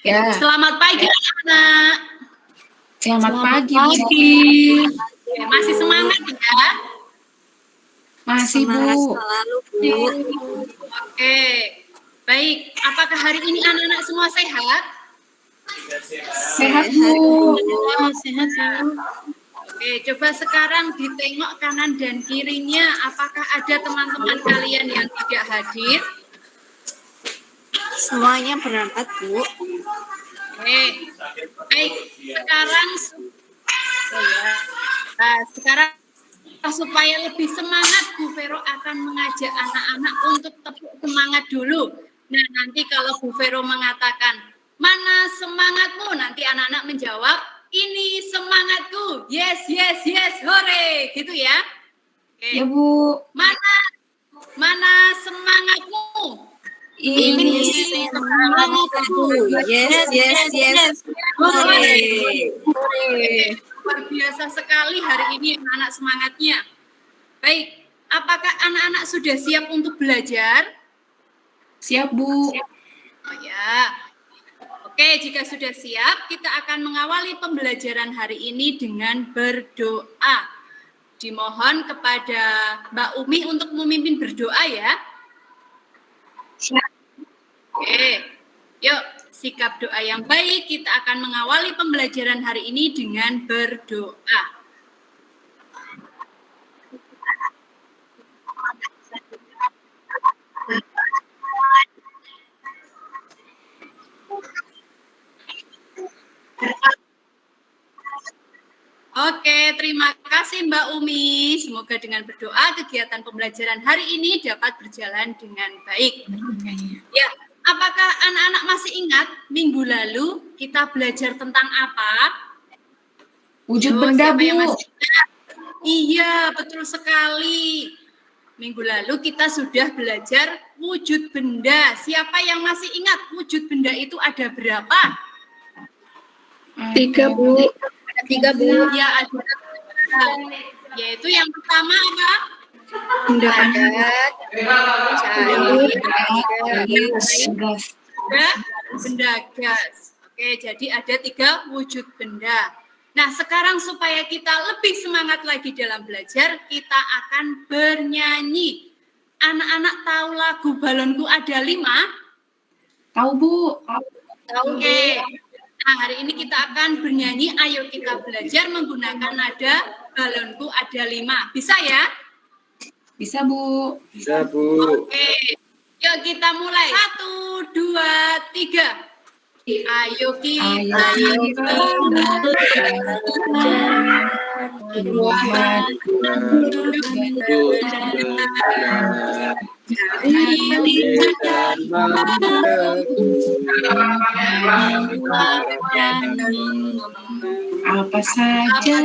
Ya. Selamat pagi anak-anak. Selamat pagi. Masih semangat ya? Masih semangat Bu. Selalu Bu. Oke. Baik, apakah hari ini anak-anak semua sehat? Sehat Bu. Sehat Bu. Oke, coba sekarang ditengok kanan dan kirinya. Apakah ada teman-teman kalian yang tidak hadir? Semuanya berangkat Bu. Oke. Baik, sekarang supaya lebih semangat, Bu Vero akan mengajak anak-anak untuk tepuk semangat dulu. Nah, nanti kalau Bu Vero mengatakan, mana semangatmu? Nanti anak-anak menjawab, ini semangatku. Yes, yes, yes, hore. Gitu ya. Oke. Ya Bu. Mana semangatmu? Ini semangatku. Yes, yes, yes. Hore. Luar biasa sekali hari ini anak-anak semangatnya. Baik, apakah anak-anak sudah siap untuk belajar? Siap Bu. Oh ya. Oke, jika sudah siap, kita akan mengawali pembelajaran hari ini dengan berdoa. Dimohon kepada Mbak Umi untuk memimpin berdoa ya. Oke, yuk sikap doa yang baik. Kita akan mengawali pembelajaran hari ini dengan berdoa. Oke, terima kasih Mbak Umi. Semoga dengan berdoa kegiatan pembelajaran hari ini dapat berjalan dengan baik. Ya, apakah anak-anak masih ingat minggu lalu kita belajar tentang apa? Wujud benda Bu. Iya, betul sekali. Minggu lalu kita sudah belajar wujud benda. Siapa yang masih ingat wujud benda itu ada berapa? 3 Bu. 3 Bu. Ya, ada. Yaitu yang pertama apa? Benda padat. Benda gas. Oke, jadi ada 3 wujud benda. Nah, sekarang supaya kita lebih semangat lagi dalam belajar, kita akan bernyanyi. Anak-anak tahu lagu Balonku Ada 5? Tahu Bu. Oke. Nah, hari ini kita akan bernyanyi. Ayo kita belajar menggunakan nada Balonku Ada 5. Bisa ya? Bisa Bu. Bisa Bu. Oke. Yuk kita mulai. 1, 2, 3. Ayo kita apa saja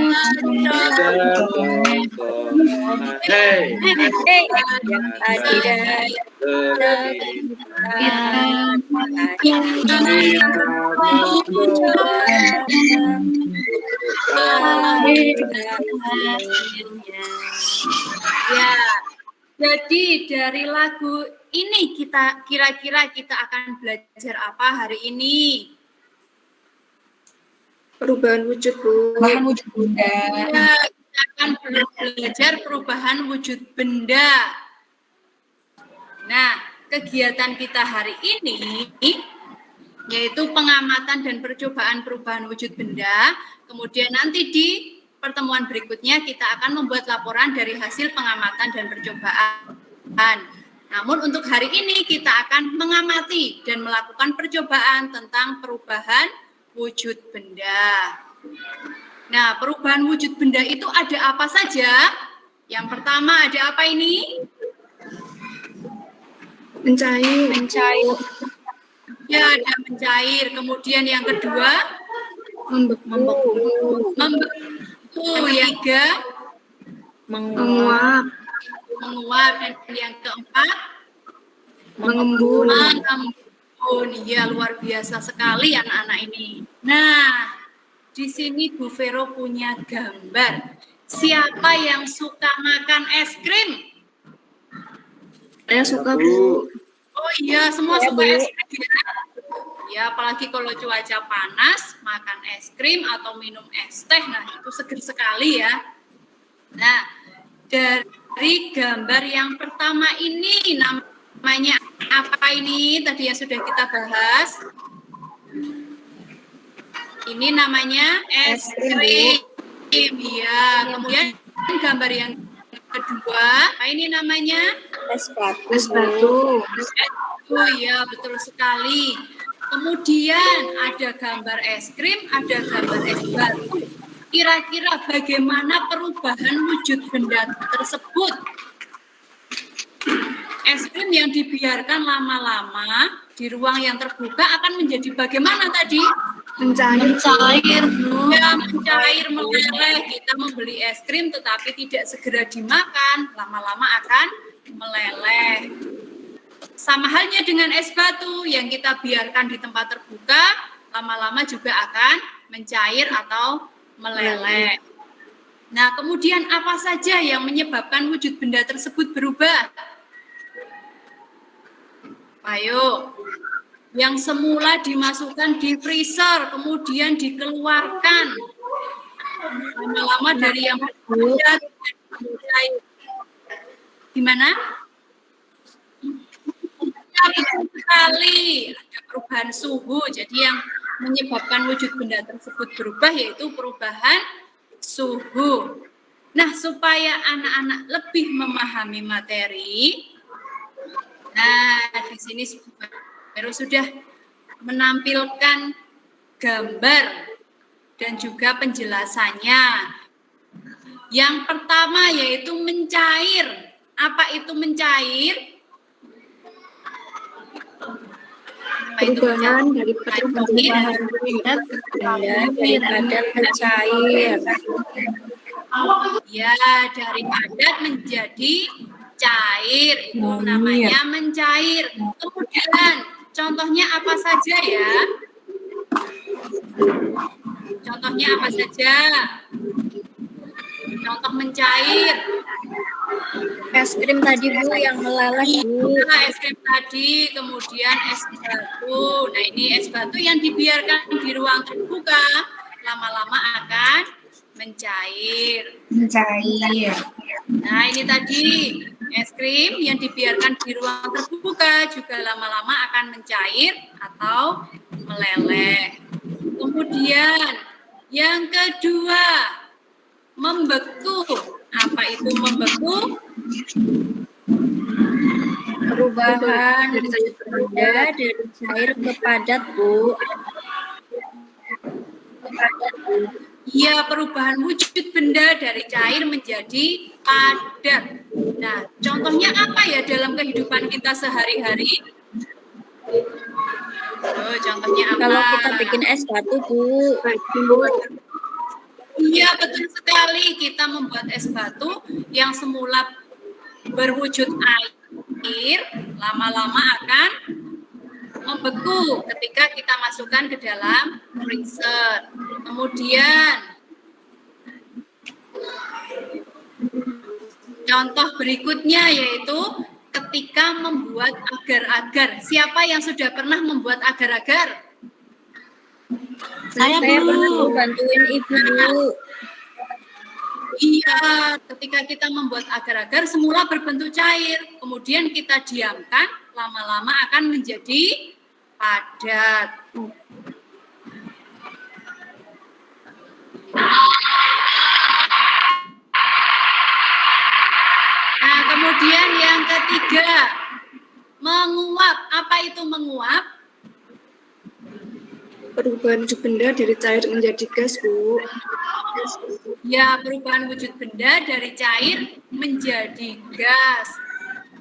Ya, jadi dari lagu ini kita kira-kira kita akan belajar apa hari ini? Perubahan wujud Bu. bahan wujud benda. Ya, kita akan belajar perubahan wujud benda. Nah, kegiatan kita hari ini yaitu pengamatan dan percobaan perubahan wujud benda. Kemudian nanti di pertemuan berikutnya kita akan membuat laporan dari hasil pengamatan dan percobaan. Namun untuk hari ini kita akan mengamati dan melakukan percobaan tentang perubahan wujud benda. Nah, perubahan wujud benda itu ada apa saja? Yang pertama ada apa ini? Mencair. Ya, ada mencair. Kemudian yang kedua, Membeku. Yang ketiga, Menguap. Dan yang keempat, Mengembun. Ya, luar biasa sekali anak-anak ini. Nah, di sini Bu Vero punya gambar. Siapa yang suka makan es krim? Saya suka Bu. Oh iya, semua suka es krim ya? Ya, apalagi kalau cuaca panas, makan es krim atau minum es teh, nah itu seger sekali ya. Nah, dari gambar yang pertama ini namanya apa ini? Tadi yang sudah kita bahas. Ini namanya es krim. Ya, kemudian gambar yang kedua, ini namanya Es batu. Es batu. Oh iya, betul sekali. Kemudian ada gambar es krim, ada gambar es batu. Kira-kira bagaimana perubahan wujud benda tersebut? Es krim yang dibiarkan lama-lama di ruang yang terbuka akan menjadi bagaimana tadi? Mencair. Ya, mencair, meleleh. Kita membeli es krim tetapi tidak segera dimakan, lama-lama akan meleleh. Sama halnya dengan es batu yang kita biarkan di tempat terbuka, lama-lama juga akan mencair atau meleleh. Nah, kemudian apa saja yang menyebabkan wujud benda tersebut berubah? Ayo, yang semula dimasukkan di freezer, kemudian dikeluarkan. Lama-lama dari yang padat, gimana? Betul sekali, ada perubahan suhu. Jadi yang menyebabkan wujud benda tersebut berubah yaitu perubahan suhu. Nah, supaya anak-anak lebih memahami materi, nah di sini baru sudah menampilkan gambar dan juga penjelasannya. Yang pertama yaitu mencair. Apa itu mencair? Perubahan dari perubahan benda dari padat mencair. Ya, dari padat menjadi cair. Itu namanya mencair. Kemudian, contohnya apa saja ya? Contohnya apa saja? Contoh mencair. Es krim tadi Bu yang meleleh Bu. Nah, es krim tadi, kemudian es batu. Nah, ini es batu yang dibiarkan di ruang terbuka, lama-lama akan mencair. Mencair. Nah, ini tadi es krim yang dibiarkan di ruang terbuka juga lama-lama akan mencair atau meleleh. Kemudian yang kedua, membeku. Apa itu membeku? Perubahan wujud benda dari cair ke padat Bu. Ya, perubahan wujud benda dari cair menjadi padat. Nah, contohnya apa ya dalam kehidupan kita sehari-hari? Oh, contohnya apa? Kalau kita bikin es batu Bu. Iya, betul sekali. Kita membuat es batu yang semula berwujud air, lama-lama akan membeku ketika kita masukkan ke dalam freezer. Kemudian, contoh berikutnya yaitu ketika membuat agar-agar. Siapa yang sudah pernah membuat agar-agar? Saya perlu bantuin Ibu Bu. Iya, ketika kita membuat agar-agar semula berbentuk cair, kemudian kita diamkan, lama-lama akan menjadi padat. Nah, kemudian yang ketiga, menguap. Apa itu menguap? Perubahan wujud benda dari cair menjadi gas Bu. Ya, perubahan wujud benda dari cair menjadi gas.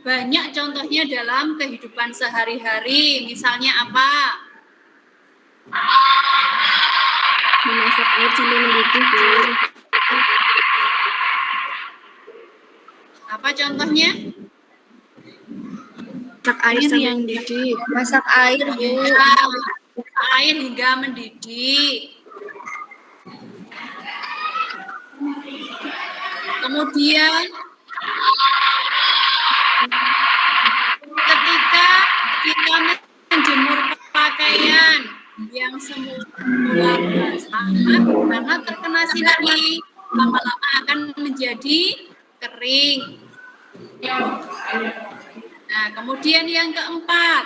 Banyak contohnya dalam kehidupan sehari-hari. Misalnya apa? Memasak air sambil mendidih Bu. Apa contohnya? Masak air sambil mendidih. Masak air Bu. Ya, air hingga mendidih. Kemudian ketika kita menjemur pakaian, yang semula basah karena terkena sinar matahari lama-lama akan menjadi kering. Nah, kemudian yang keempat.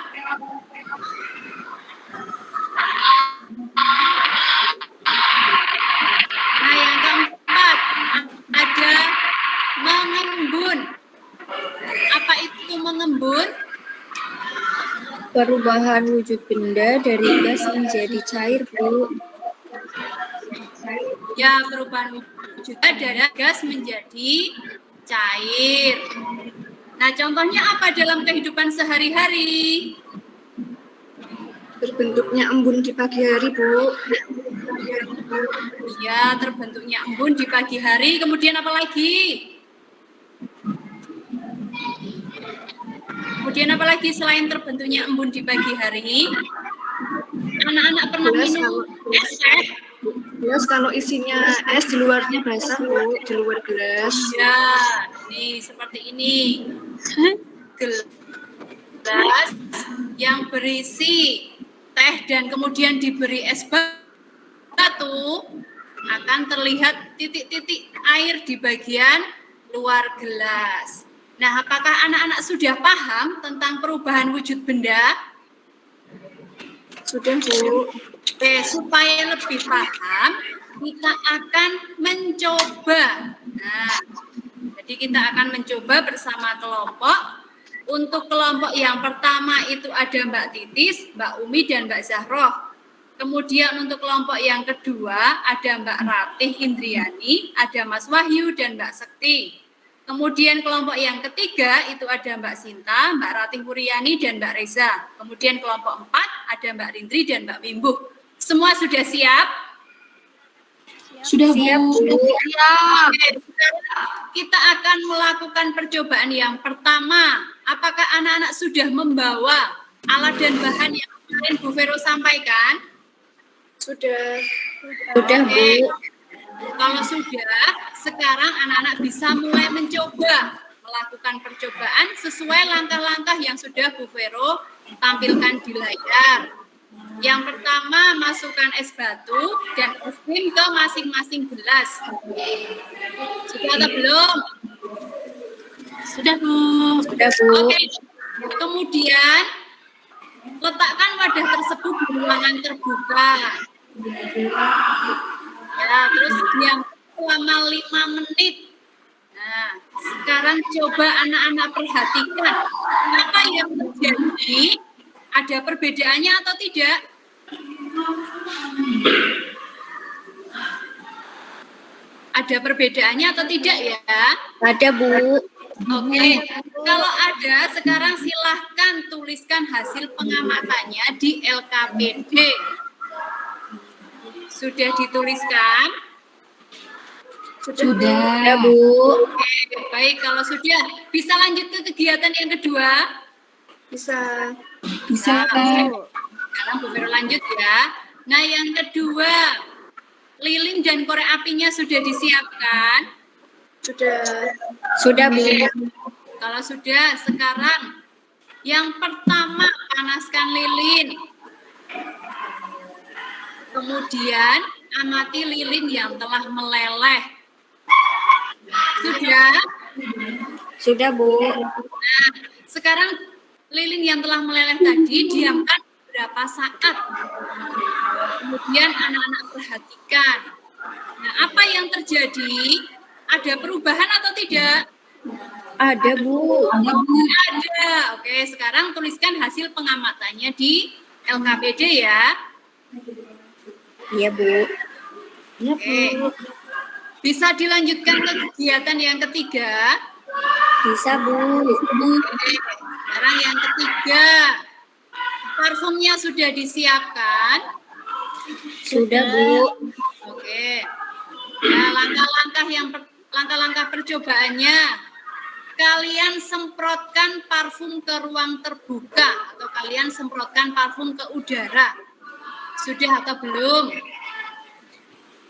Nah, yang keempat ada mengembun. Apa itu mengembun? Perubahan wujud benda dari gas menjadi cair, Bu. Ya, perubahan wujud dari gas menjadi cair. Nah, contohnya apa dalam kehidupan sehari-hari? Terbentuknya embun di pagi hari, Bu. Ya, terbentuknya embun di pagi hari. Kemudian apa lagi? Kemudian apa lagi selain terbentuknya embun di pagi hari? Anak-anak pernah minum es teh? Gelas kalau isinya es di luarnya basah, Bu, di luar gelas. Ya, nih seperti ini. Gelas yang berisi teh dan kemudian diberi es batu akan terlihat titik-titik air di bagian luar gelas. Nah, apakah anak-anak sudah paham tentang perubahan wujud benda? Sudah, Bu. Oke, supaya lebih paham, kita akan mencoba. Nah, jadi kita akan mencoba bersama kelompok. Untuk kelompok yang pertama itu ada Mbak Titis, Mbak Umi, dan Mbak Zahroh. Kemudian untuk kelompok yang kedua ada Mbak Ratih Indriani, ada Mas Wahyu, dan Mbak Sekti. Kemudian kelompok yang ketiga itu ada Mbak Sinta, Mbak Ratih Wuryani, dan Mbak Reza. Kemudian kelompok 4 ada Mbak Rindri dan Mbak Wimbuh. Semua sudah siap? Sudah, Siap, Bu. Bu. Oke, sekarang kita akan melakukan percobaan yang pertama. Apakah anak-anak sudah membawa alat dan bahan yang kemarin Bu Vero sampaikan? Sudah. Sudah, Bu. Kalau sudah, sekarang anak-anak bisa mulai mencoba melakukan percobaan sesuai langkah-langkah yang sudah Bu Vero tampilkan di layar. Yang pertama, masukkan es batu dan es krim ke masing-masing gelas. Sudah atau belum? Sudah, Bu. Sudah, Bu. Oke. Kemudian, letakkan wadah tersebut di ruangan terbuka. Ya, terus diam selama 5 menit. Nah, sekarang coba anak-anak perhatikan apa yang terjadi. Ada perbedaannya atau tidak? Ada perbedaannya atau tidak ya? Ada, Bu. Oke, kalau ada sekarang silahkan tuliskan hasil pengamatannya di LKPD. Sudah dituliskan? Sudah. Bu. Oke, baik, kalau sudah bisa lanjut ke kegiatan yang kedua. Bisa. Bisa. Sekarang Bu Vero lanjut ya. Nah, yang kedua, lilin dan korek apinya sudah disiapkan? Sudah. Sudah, Bu. Kalau sudah, sekarang yang pertama panaskan lilin. Kemudian amati lilin yang telah meleleh. Sudah? Sudah, Bu. Nah, sekarang lilin yang telah meleleh tadi diamkan beberapa saat. Kemudian anak-anak perhatikan. Nah, apa yang terjadi? Ada perubahan atau tidak? Ada, Bu. Ada, Bu. Ada. Oke, sekarang tuliskan hasil pengamatannya di LKPD ya. Iya, Bu. Iya, Oke. Bu. Bisa dilanjutkan ke kegiatan yang ketiga. Bisa, Bu. Oke. Sekarang yang ketiga. Parfumnya sudah disiapkan? Sudah, Bu. Oke. Nah, langkah-langkah percobaannya, kalian semprotkan parfum ke ruang terbuka atau kalian semprotkan parfum ke udara. Sudah atau belum?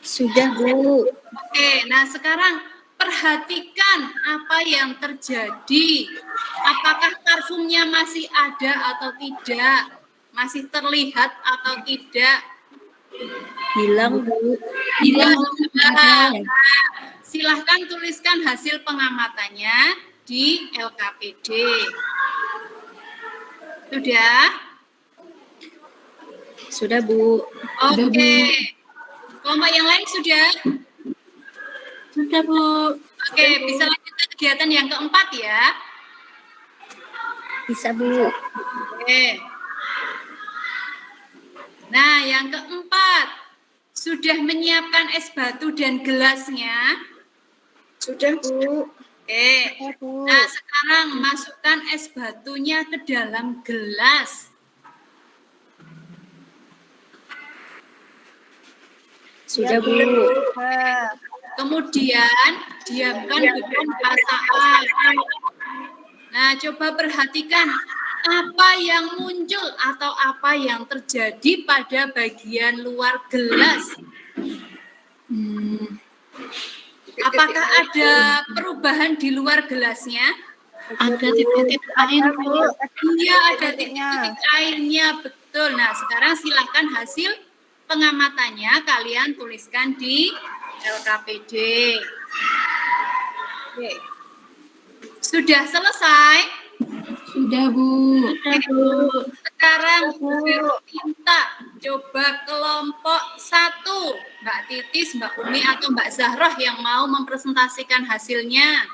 Sudah, Bu. Oke, nah sekarang perhatikan apa yang terjadi. Apakah parfumnya masih ada atau tidak? Masih terlihat atau tidak? Hilang, Bu. Hilang. Nah, silahkan tuliskan hasil pengamatannya di LKPD. Sudah? Sudah, Bu. Oke. Kelompok yang lain sudah? Sudah, Bu. Oke, bisa lanjut ke kegiatan yang keempat ya. Bisa, Bu. Oke. Nah, yang keempat, sudah menyiapkan es batu dan gelasnya? Sudah, Bu. Oke. Nah, sekarang masukkan es batunya ke dalam gelas. Sudah, Bu. Kemudian diamkan beberapa saat. Nah, coba perhatikan apa yang muncul atau apa yang terjadi pada bagian luar gelas. Apakah ada perubahan di luar gelasnya? Ada titik-titik air, Bu. Iya, ada titik-titik airnya, betul. Nah, sekarang silakan hasil pengamatannya kalian tuliskan di LKPD. Oke. Sudah selesai? Sudah, Bu. Sekarang minta coba kelompok 1, Mbak Titis, Mbak Umi, atau Mbak Zahroh yang mau mempresentasikan hasilnya.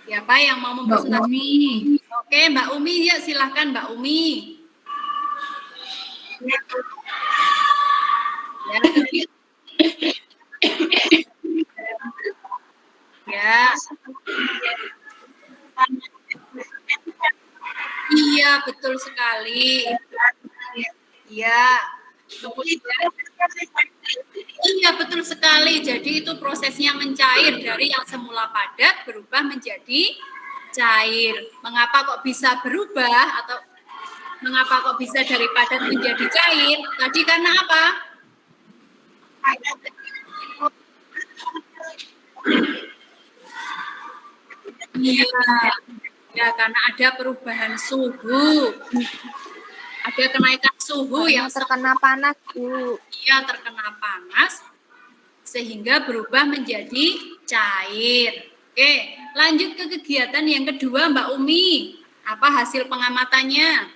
Siapa yang mau Mbak mempresentasikan? Umi. Oke, Mbak Umi, ya silahkan Mbak Umi. Ya. Iya, betul sekali. Iya. Iya, betul sekali. Jadi itu prosesnya mencair dari yang semula padat berubah menjadi cair. Mengapa kok bisa berubah atau mengapa kok bisa dari padat menjadi cair? Tadi karena apa? Iya, ya karena ada perubahan suhu. Ada kenaikan suhu yang terkena panas, Bu. Iya, terkena panas sehingga berubah menjadi cair. Oke, lanjut ke kegiatan yang kedua, Mbak Umi. Apa hasil pengamatannya?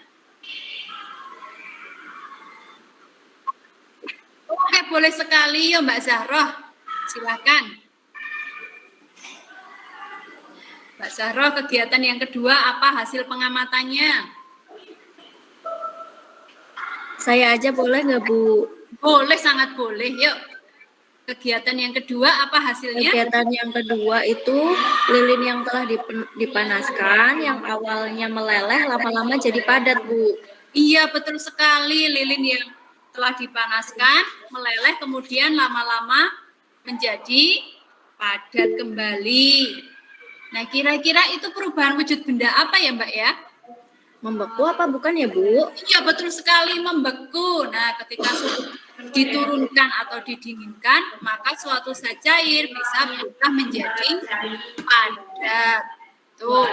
Oke, boleh sekali ya Mbak Zahroh. Silakan. Mbak Zahroh, kegiatan yang kedua apa hasil pengamatannya? Saya aja boleh nggak, Bu? Boleh, sangat boleh. Yuk. Kegiatan yang kedua apa hasilnya? Kegiatan yang kedua itu lilin yang telah dipanaskan, yang awalnya meleleh lama-lama jadi padat, Bu. Iya, betul sekali. Lilin yang telah dipanaskan, meleleh, kemudian lama-lama menjadi padat kembali. Nah, kira-kira itu perubahan wujud benda apa ya, Mbak ya? Membeku apa bukan ya, Bu? Iya, betul sekali, membeku. Nah, ketika suhu diturunkan atau didinginkan, maka suatu zat cair bisa berubah menjadi padat. Tuh.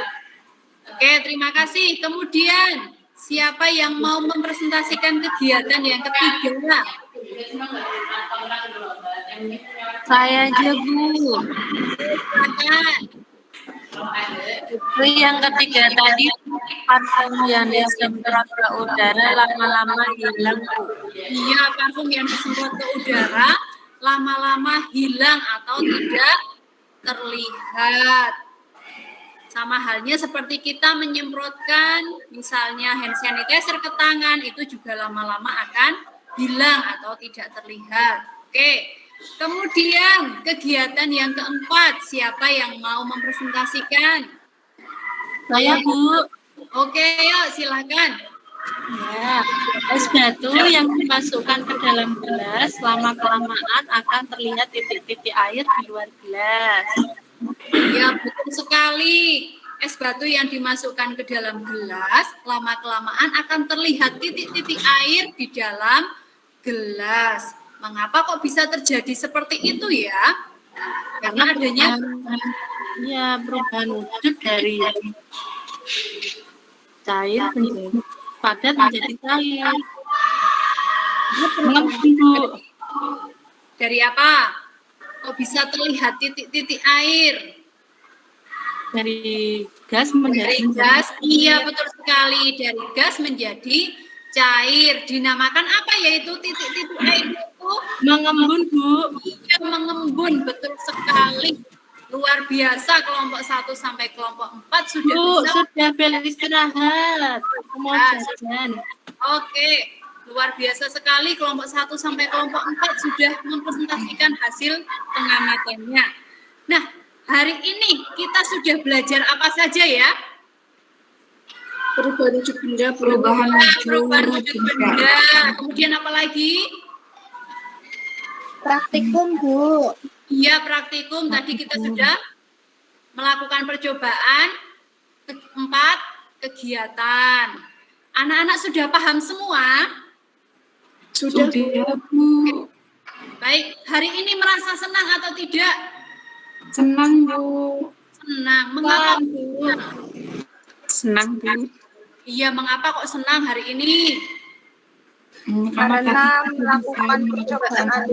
Oke, terima kasih. Kemudian, siapa yang mau mempresentasikan kegiatan yang ketiga? Saya aja, Bu. Silakan. Itu yang ketiga tadi, parfum yang disemprot ke udara lama-lama hilang, Bu. Iya, parfum yang disemprot ke udara lama-lama hilang atau tidak terlihat. Sama halnya seperti kita menyemprotkan misalnya hand sanitizer ke tangan, itu juga lama-lama akan hilang atau tidak terlihat. Oke. Kemudian kegiatan yang keempat, siapa yang mau mempresentasikan? Saya, Bu. Oke, yuk silakan. Ya, es batu yang dimasukkan ke dalam gelas lama-kelamaan akan terlihat titik-titik air di luar gelas. Ya, betul sekali. Es batu yang dimasukkan ke dalam gelas lama-kelamaan akan terlihat titik-titik air di dalam gelas. Mengapa kok bisa terjadi seperti itu ya? Karena adanya ya perubahan wujud dari Cair menjadi padat menjadi cair. Mengembun, Bu. Dari apa? Kok bisa terlihat titik-titik air? Dari gas menjadi Dari gas, iya betul sekali. Dari gas menjadi cair. Dinamakan apa yaitu titik-titik air itu? mengembun, Bu. Iya, mengembun, betul sekali. Luar biasa kelompok 1 sampai kelompok 4 sudah Bu, bisa. sudah bel istirahat. Aku mau jajan. Oke, luar biasa sekali kelompok 1 sampai kelompok 4 sudah mempresentasikan hasil pengamatannya. Nah, hari ini kita sudah belajar apa saja ya? Perubahan wujud benda, Perubahan wujud benda. Kemudian apa lagi? Praktikum, Bu. Iya, praktikum. Tadi kita sudah melakukan percobaan 4 kegiatan. Anak-anak sudah paham semua? Sudah, Bu. Baik, hari ini merasa senang atau tidak? Senang, Bu. Senang. Mengapa, Bu? Senang, Bu. Iya, mengapa kok senang hari ini? Karena melakukan percobaan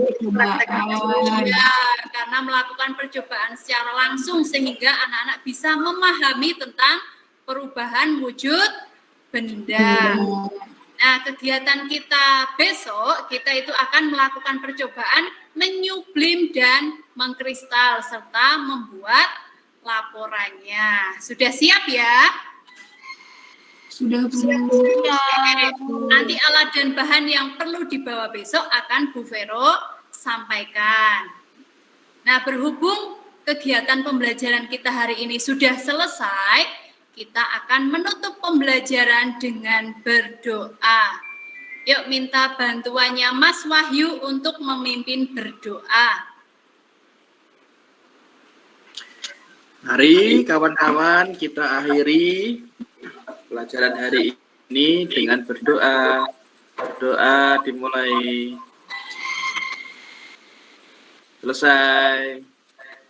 Ya, karena melakukan percobaan secara langsung sehingga anak-anak bisa memahami tentang perubahan wujud benda. Nah, kegiatan kita besok, kita itu akan melakukan percobaan menyublim dan mengkristal serta membuat laporannya. Sudah siap ya? Sudah, Bu. Nanti alat dan bahan yang perlu dibawa besok akan Bu Vero sampaikan. Nah, berhubung kegiatan pembelajaran kita hari ini sudah selesai, kita akan menutup pembelajaran dengan berdoa. Yuk minta bantuannya Mas Wahyu untuk memimpin berdoa. Mari kawan-kawan kita akhiri pelajaran hari ini dengan berdoa. Doa dimulai. Selesai.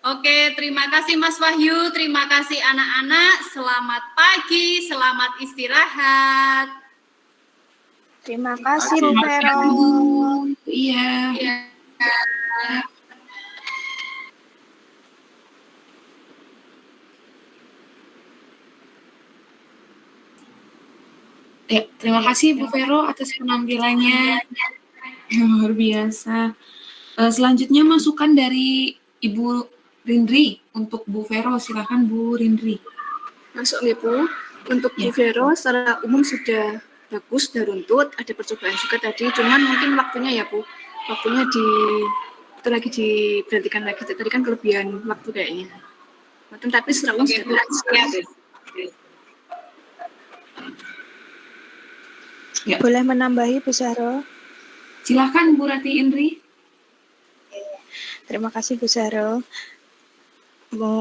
Oke, terima kasih Mas Wahyu, terima kasih anak-anak. Selamat pagi, selamat istirahat. Terima kasih, Bu Vero. Iya. Ya. Ya, terima kasih Bu Vero atas penampilannya. Luar biasa. Selanjutnya masukan dari Ibu Rindri untuk Bu Vero. Silakan Bu Rindri. Masuk nih Bu, untuk Bu Vero secara umum sudah bagus, sudah runtut, ada percobaan juga tadi, cuman mungkin waktunya ya Bu, waktunya itu lagi diberhentikan lagi, tadi kan kelebihan waktu kayaknya. Tapi secara umum sudah bagus. Ya. Boleh menambahi, Bu Saro? Silakan Bu Rati Indri. Terima kasih, Bu Saro.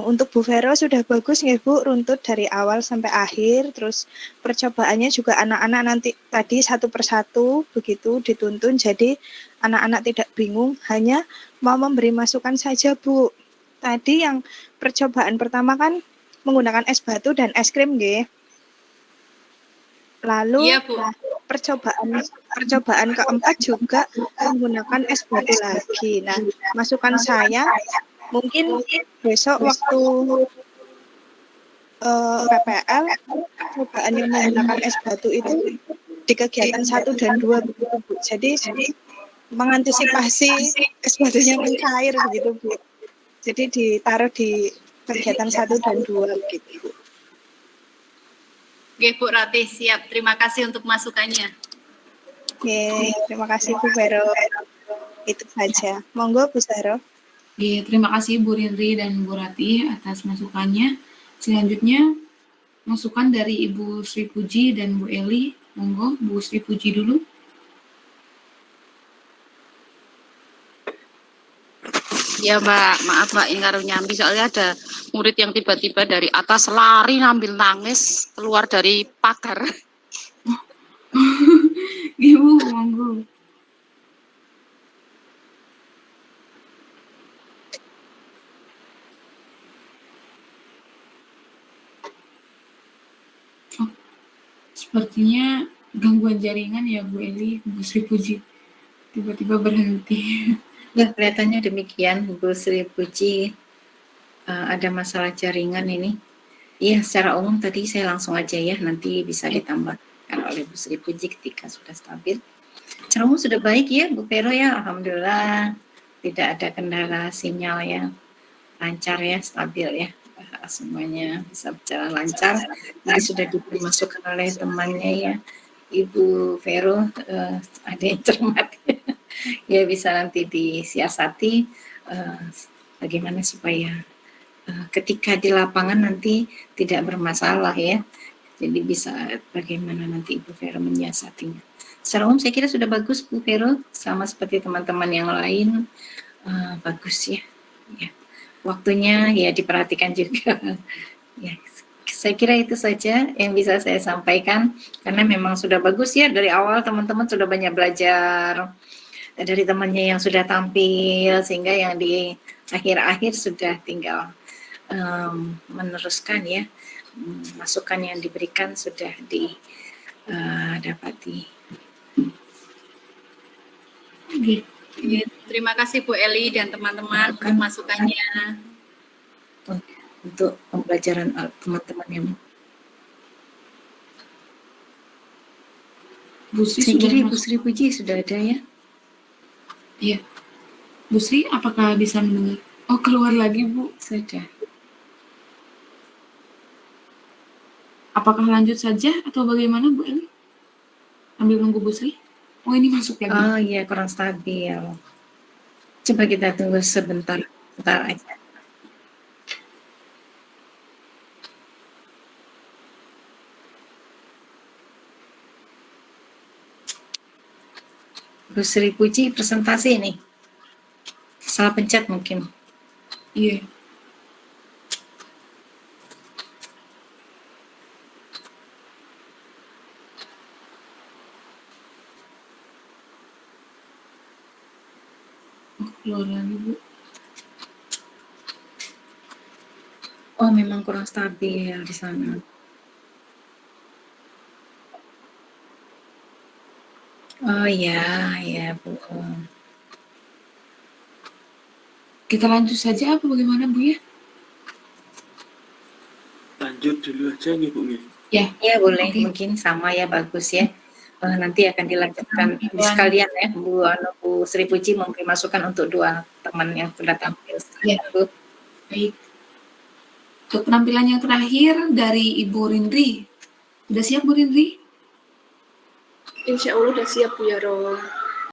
Untuk Bu Vero sudah bagus nggih Bu, runtut dari awal sampai akhir, terus percobaannya juga anak-anak nanti tadi satu persatu begitu dituntun, jadi anak-anak tidak bingung, hanya mau memberi masukan saja Bu. Tadi yang percobaan pertama kan menggunakan es batu dan es krim nggih. Lalu Iya, Bu. percobaan keempat juga menggunakan es batu lagi. Nah, masukan saya mungkin besok waktu PPL percobaan yang menggunakan es batu itu di kegiatan 1 dan 2 begitu Bu. Jadi mengantisipasi es batunya mencair begitu Bu. Jadi ditaruh di kegiatan 1 dan 2 begitu Bu. Oke, Bu Rati, siap. Terima kasih untuk masukannya. Oke, terima kasih Bu Vero. Itu saja. Monggo Bu Saro. Oke, terima kasih Bu Rindri dan Bu Rati atas masukannya. Selanjutnya, masukan dari Ibu Sri Puji dan Bu Eli. Monggo, Bu Sri Puji dulu. Ya Mbak, maaf Mbak yang karo nyambi soalnya ada murid yang tiba-tiba dari atas lari ngambil nangis keluar dari pagar. Ibu, monggo. Sepertinya gangguan jaringan ya Bu Eli, Bu Sri Puji. Tiba-tiba berhenti. Ya, kelihatannya demikian, Bu Sri Puji. Ada masalah jaringan ini. Iya, secara umum tadi saya langsung aja ya, nanti bisa ditambahkan oleh Bu Sri Puji ketika sudah stabil. Secara umum sudah baik ya, Bu Vero ya, alhamdulillah. Tidak ada kendala sinyal ya, lancar ya, stabil ya. Semuanya bisa berjalan lancar. Tadi sudah dimasukkan oleh temannya ya, Ibu Vero, ada yang cermat ya, bisa nanti disiasati bagaimana supaya ketika di lapangan nanti tidak bermasalah ya. Jadi bisa bagaimana nanti Ibu Vero menyiasatinya. Secara umum saya kira sudah bagus Bu Vero, sama seperti teman-teman yang lain, bagus ya. Ya. Waktunya ya diperhatikan juga. Ya, saya kira itu saja yang bisa saya sampaikan, karena memang sudah bagus ya, dari awal teman-teman sudah banyak belajar dari temannya yang sudah tampil, sehingga yang di akhir-akhir sudah tinggal meneruskan ya, masukan yang diberikan sudah didapati. Ya, terima kasih Bu Eli dan teman-teman untuk masukannya. Untuk pembelajaran teman-teman yang Bu Sri saya sudah kira Bu masuk. Sri Puji sudah ada ya. Iya. Bu Sri, apakah bisa mendengar? Oh, keluar lagi Bu. Sudah. Apakah lanjut saja atau bagaimana Bu Eli? Ambil nunggu Bu Sri? Oh, ini masuk lagi. Oh iya, kurang stabil. Coba kita tunggu sebentar aja. Bu Sri Puji presentasi nih. Salah pencet mungkin. Iya. Oh, keluar lagi Bu. Oh, memang kurang stabil di sana. Oh iya, ya Bu. Kita lanjut saja apa bagaimana Bu ya? Lanjut dulu aja nih Bu. Ya. Ya boleh, Oke. mungkin sama ya, bagus ya. Nanti akan dilanjutkan sekalian ya, Bu Sri Puji memberi masukan untuk dua teman yang sudah tampil. Ya. Bu. Baik. Untuk penampilan yang terakhir dari Ibu Rindri. Sudah siap Bu Rindri? Insya Allah udah siap Bu Yaro.